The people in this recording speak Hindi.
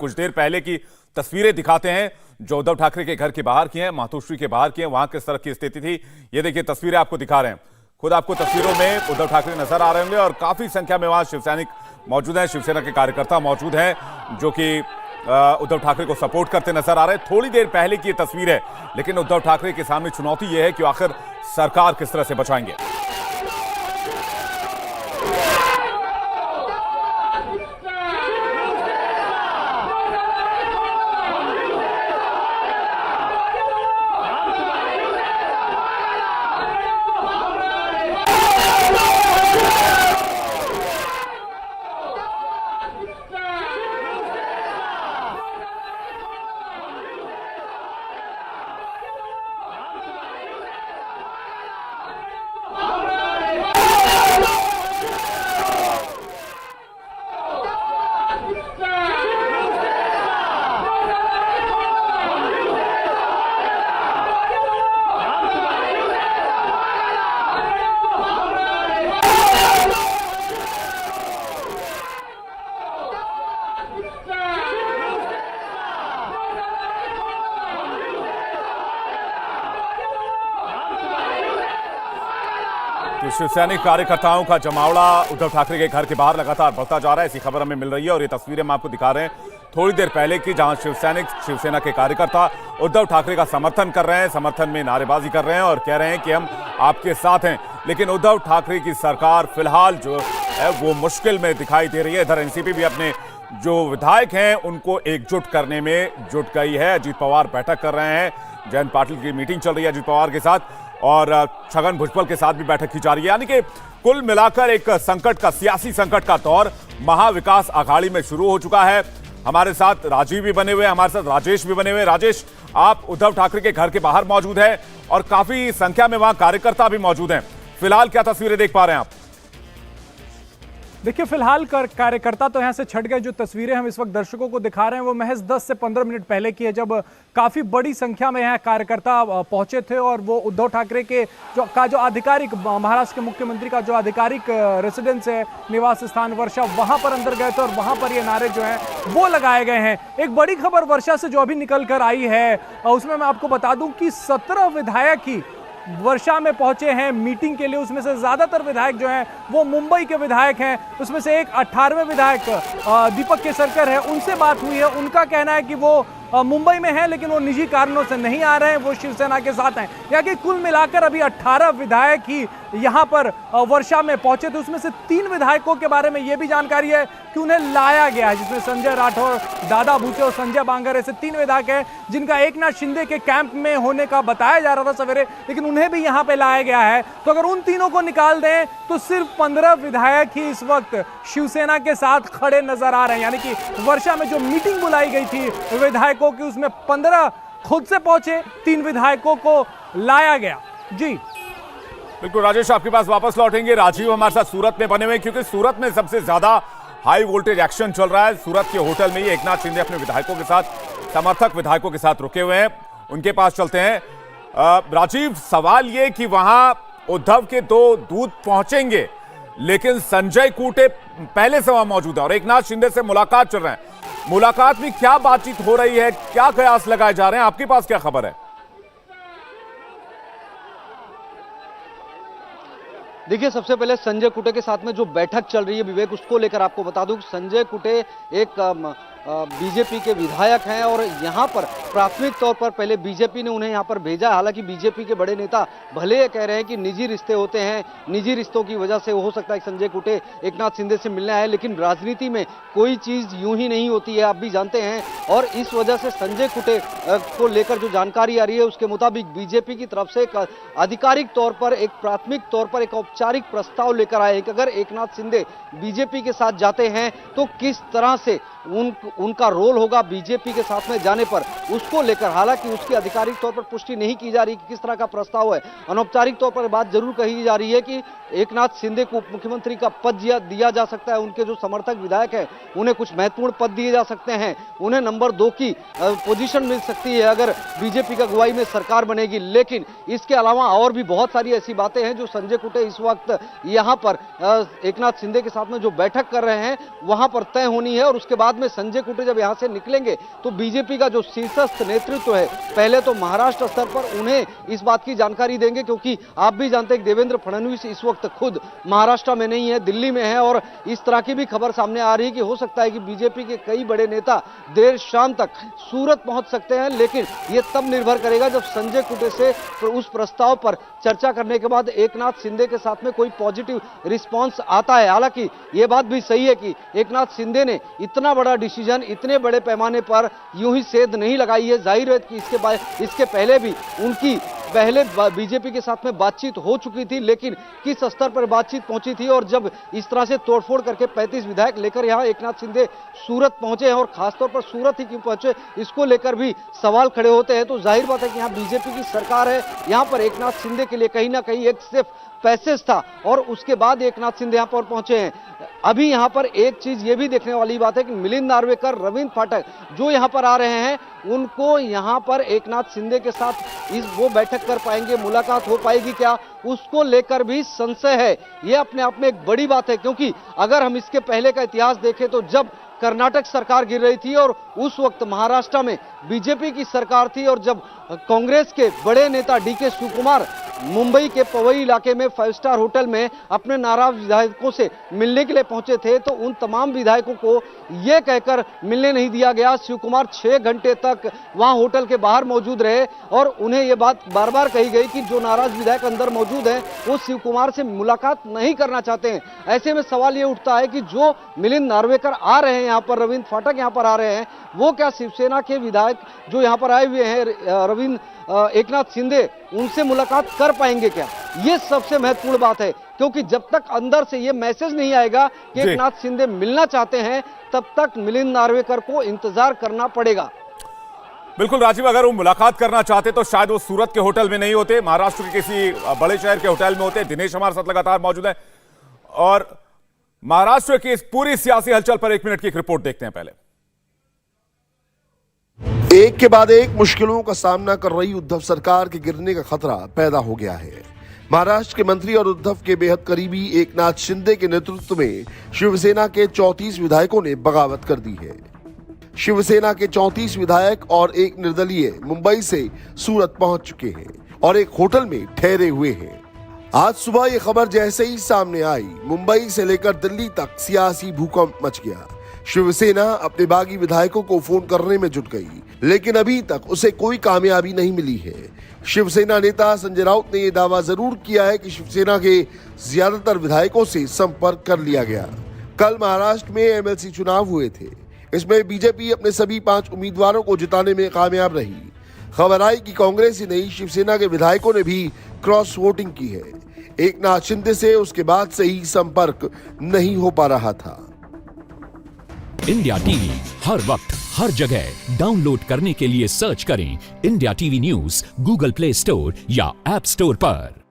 कुछ देर पहले की तस्वीरें दिखाते हैं जो उद्धव ठाकरे के घर के बाहर की हैं, मातोश्री के बाहर की हैं। वहां किस तरह की स्थिति थी ये देखिए, तस्वीरें आपको दिखा रहे हैं। खुद आपको तस्वीरों में उद्धव ठाकरे नजर आ रहे होंगे और काफी संख्या में वहां शिव सैनिक मौजूद हैं, शिवसेना के कार्यकर्ता मौजूद हैं जो कि उद्धव ठाकरे को सपोर्ट करते नजर आ रहे हैं। थोड़ी देर पहले की ये तस्वीर है, लेकिन उद्धव ठाकरे के सामने चुनौती यह है कि आखिर सरकार किस तरह से बचाएंगे। तो शिवसैनिक कार्यकर्ताओं का जमावड़ा उद्धव ठाकरे के घर के बाहर लगातार बढ़ता जा रहा है, ऐसी खबर हमें मिल रही है। और ये तस्वीरें हम आपको दिखा रहे हैं थोड़ी देर पहले की, जहां शिवसेना के कार्यकर्ता उद्धव ठाकरे का समर्थन कर रहे हैं, समर्थन में नारेबाजी कर रहे हैं और कह रहे हैं कि हम आपके साथ हैं। लेकिन उद्धव ठाकरे की सरकार फिलहाल जो है वो मुश्किल में दिखाई दे रही है। इधर एनसीपी भी अपने जो विधायक हैं उनको एकजुट करने में जुट गई है। अजीत पवार बैठक कर रहे हैं, जयंत पाटिल की मीटिंग चल रही है अजीत पवार के साथ और छगन भुजबल के साथ भी बैठक की जा रही है। यानी कि कुल मिलाकर एक संकट का, सियासी संकट का दौर महाविकास अघाड़ी में शुरू हो चुका है। हमारे साथ राजीव भी बने हुए हैं, हमारे साथ राजेश भी बने हुए हैं। राजेश, आप उद्धव ठाकरे के घर के बाहर मौजूद है और काफी संख्या में वहां कार्यकर्ता भी मौजूद हैं। फिलहाल क्या तस्वीरें देख पा रहे हैं आप? देखिए, फिलहाल कार्यकर्ता तो यहां से छट गए। जो तस्वीरें हम इस वक्त दर्शकों को दिखा रहे हैं वो महज 10 से 15 मिनट पहले की है, जब काफी बड़ी संख्या में यहाँ कार्यकर्ता पहुंचे थे और वो उद्धव ठाकरे के जो आधिकारिक, महाराष्ट्र के मुख्यमंत्री का जो आधिकारिक रेसिडेंस है, निवास स्थान वर्षा, वहां पर अंदर गए थे और वहां पर ये नारे जो हैं वो लगाए गए हैं। एक बड़ी खबर वर्षा से जो अभी निकल कर आई है उसमें मैं आपको बता दूं कि 17 विधायक ही वर्षा में पहुंचे हैं मीटिंग के लिए। उसमें से ज्यादातर विधायक जो हैं वो मुंबई के विधायक हैं। उसमें से एक 18वें विधायक दीपक केसरकर है, उनसे बात हुई है। उनका कहना है कि वो मुंबई में है लेकिन वो निजी कारणों से नहीं आ रहे हैं, वो शिवसेना के साथ हैं। यानी कि कुल मिलाकर अभी 18 विधायक ही यहां पर वर्षा में पहुंचे थे। उसमें से 3 विधायकों के बारे में यह भी जानकारी है कि उन्हें लाया गया है, जिसमें संजय राठौर, दादा भूसे और संजय बांगर ऐसे 3 विधायक हैं जिनका एकनाथ शिंदे के कैंप में होने का बताया जा रहा था सवेरे, लेकिन उन्हें भी यहां पर लाया गया है। तो अगर उन तीनों को निकाल दें तो सिर्फ 15 विधायक ही इस वक्त शिवसेना के साथ खड़े नजर आ रहे हैं। यानी कि वर्षा में जो मीटिंग बुलाई गई थी विधायकों की, उसमें 15 खुद से पहुंचे, 3 विधायकों को लाया गया। जी बिल्कुल राजेश, आपके पास वापस लौटेंगे। राजीव हमारे साथ सूरत में बने हुए, क्योंकि सूरत में सबसे ज्यादा हाई वोल्टेज एक्शन चल रहा है। सूरत के होटल में ही एकनाथ शिंदे अपने विधायकों के साथ, समर्थक विधायकों के साथ रुके हुए हैं, उनके पास चलते हैं। राजीव, सवाल ये कि वहां उद्धव के 2 दूत पहुंचेंगे, लेकिन संजय कूटे पहले से वहां मौजूद है और एकनाथ शिंदे से मुलाकात चल रहे हैं। मुलाकात में क्या बातचीत हो रही है, क्या कयास लगाए जा रहे हैं, आपके पास क्या खबर है? देखिए, सबसे पहले संजय कुटे के साथ में जो बैठक चल रही है विवेक, उसको लेकर आपको बता दूं कि संजय कुटे एक बीजेपी के विधायक हैं और यहाँ पर प्राथमिक तौर पर पहले बीजेपी ने उन्हें यहाँ पर भेजा। हालांकि बीजेपी के बड़े नेता भले कह रहे हैं कि निजी रिश्ते होते हैं, निजी रिश्तों की वजह से हो सकता है कि संजय कुटे एकनाथ शिंदे से मिलने आए, लेकिन राजनीति में कोई चीज यूं ही नहीं होती है, आप भी जानते हैं। और इस वजह से संजय कुटे को लेकर जो जानकारी आ रही है उसके मुताबिक बीजेपी की तरफ से एक आधिकारिक तौर पर, एक प्राथमिक तौर पर एक औपचारिक प्रस्ताव लेकर आए कि अगर एकनाथ शिंदे बीजेपी के साथ जाते हैं तो किस तरह से उनका रोल होगा बीजेपी के साथ में जाने पर, उसको लेकर, हालांकि उसकी आधिकारिक तौर पर पुष्टि नहीं की जा रही कि किस तरह का प्रस्ताव है। अनौपचारिक तौर पर बात जरूर कही जा रही है कि एकनाथ शिंदे को उप मुख्यमंत्री का पद दिया जा सकता है, उनके जो समर्थक विधायक हैं उन्हें कुछ महत्वपूर्ण पद दिए जा सकते हैं, उन्हें नंबर 2 की पोजीशन मिल सकती है अगर बीजेपी का अगुवाई में सरकार बनेगी। लेकिन इसके अलावा और भी बहुत सारी ऐसी बातें हैं जो संजय कुटे इस वक्त यहां पर एकनाथ शिंदे के साथ में जो बैठक कर रहे हैं वहां पर तय होनी है। और उसके बाद में संजय कुटे जब यहां से निकलेंगे तो बीजेपी का जो शीर्षस्थ नेतृत्व है पहले तो महाराष्ट्र स्तर पर उन्हें इस बात की जानकारी देंगे, क्योंकि आप भी जानते हैं देवेंद्र फडणवीस इस वक्त खुद महाराष्ट्र में नहीं है, दिल्ली में है। और इस तरह की भी खबर सामने आ रही है कि हो सकता है कि बीजेपी के कई बड़े नेता देर शाम तक सूरत पहुंच सकते हैं। लेकिन यह तब निर्भर करेगा जब संजय कुटे से उस प्रस्ताव पर चर्चा करने के बाद एकनाथ शिंदे के साथ में कोई पॉजिटिव रिस्पांस आता है। हालांकि यह बात भी सही है कि एकनाथ शिंदे ने इतना बड़ा डिसीजन इतने बड़े पैमाने पर यूं ही सेध नहीं लगाई है। जाहिर है कि इसके पहले भी उनकी बीजेपी के साथ में बातचीत हो चुकी थी, लेकिन किस स्तर पर बातचीत पहुंची थी और जब इस तरह से तोड़फोड़ करके 35 विधायक लेकर यहां एकनाथ शिंदे सूरत पहुंचे हैं, और खासतौर पर सूरत ही क्यों पहुंचे इसको लेकर भी सवाल खड़े होते हैं। तो जाहिर बात है कि यहां बीजेपी की सरकार है, यहां पर एकनाथ शिंदे के लिए कहीं ना कहीं एक सिर्फ पैसेज था और उसके बाद एकनाथ शिंदे यहां पर पहुंचे हैं। अभी यहां पर एक चीज ये भी देखने वाली बात है कि मिलिंद नार्वेकर, रविंद्र फाटक जो यहां पर आ रहे हैं उनको यहां पर एकनाथ शिंदे के साथ वो बैठक कर पाएंगे, मुलाकात हो पाएगी क्या, उसको लेकर भी संशय है। ये अपने आप में एक बड़ी बात है, क्योंकि अगर हम इसके पहले का इतिहास देखें तो जब कर्नाटक सरकार गिर रही थी और उस वक्त महाराष्ट्र में बीजेपी की सरकार थी और जब कांग्रेस के बड़े नेता डीके शिवकुमार मुंबई के पवई इलाके में 5 स्टार होटल में अपने नाराज विधायकों से मिलने के लिए पहुंचे थे, तो उन तमाम विधायकों को यह कहकर मिलने नहीं दिया गया। शिवकुमार 6 घंटे तक वहां होटल के बाहर मौजूद रहे और उन्हें यह बात बार बार कही गई कि जो नाराज विधायक अंदर मौजूद हैं वो शिवकुमार से मुलाकात नहीं करना चाहते हैं। ऐसे में सवाल यह उठता है कि जो मिलिंद नार्वेकर आ रहे हैं यहाँ पर, रविंद्र फाटक यहाँ पर आ रहे हैं, वो क्या शिवसेना के विधायक जो यहाँ पर आए हुए हैं एकनाथ शिंदे, उनसे मुलाकात कर पाएंगे क्या? ये सबसे महत्वपूर्ण बात है, क्योंकि जब तक अंदर से ये मैसेज नहीं आएगा कि एकनाथ शिंदे मिलना चाहते हैं तब तक मिलिंद नार्वेकर को इंतजार करना पड़ेगा। बिल्कुल राजीव, अगर वो मुलाकात करना चाहते तो शायद वो सूरत के होटल में नहीं होते, महाराष्ट्र के किसी बड़े शहर के होटल में होते। दिनेश हमारे साथ लगातार मौजूद है और महाराष्ट्र की इस पूरी सियासी हलचल पर 1 मिनट की एक रिपोर्ट देखते हैं। पहले एक के बाद एक मुश्किलों का सामना कर रही उद्धव सरकार के गिरने का खतरा पैदा हो गया है। महाराष्ट्र के मंत्री और उद्धव के बेहद करीबी एकनाथ शिंदे के नेतृत्व में शिवसेना के 34 विधायकों ने बगावत कर दी है। शिवसेना के 34 विधायक और एक निर्दलीय मुंबई से सूरत पहुंच चुके हैं और एक होटल में ठहरे हुए हैं। आज सुबह ये खबर जैसे ही सामने आई, मुंबई से लेकर दिल्ली तक सियासी भूकंप मच गया। शिवसेना अपने बागी विधायकों को फोन करने में जुट गई, लेकिन अभी तक उसे कोई कामयाबी नहीं मिली है। शिवसेना नेता संजय राउत ने यह दावा जरूर किया है कि शिवसेना के ज्यादातर विधायकों से संपर्क कर लिया गया। कल महाराष्ट्र में एमएलसी चुनाव हुए थे, इसमें बीजेपी अपने सभी 5 उम्मीदवारों को जिताने में कामयाब रही। खबर आई कि कांग्रेस ही नहीं, शिवसेना के विधायकों ने भी क्रॉस वोटिंग की है। एकनाथ शिंदे से उसके बाद से ही संपर्क नहीं हो पा रहा था। इंडिया टीवी हर वक्त हर जगह डाउनलोड करने के लिए सर्च करें India TV news Google play store या ऐप स्टोर पर।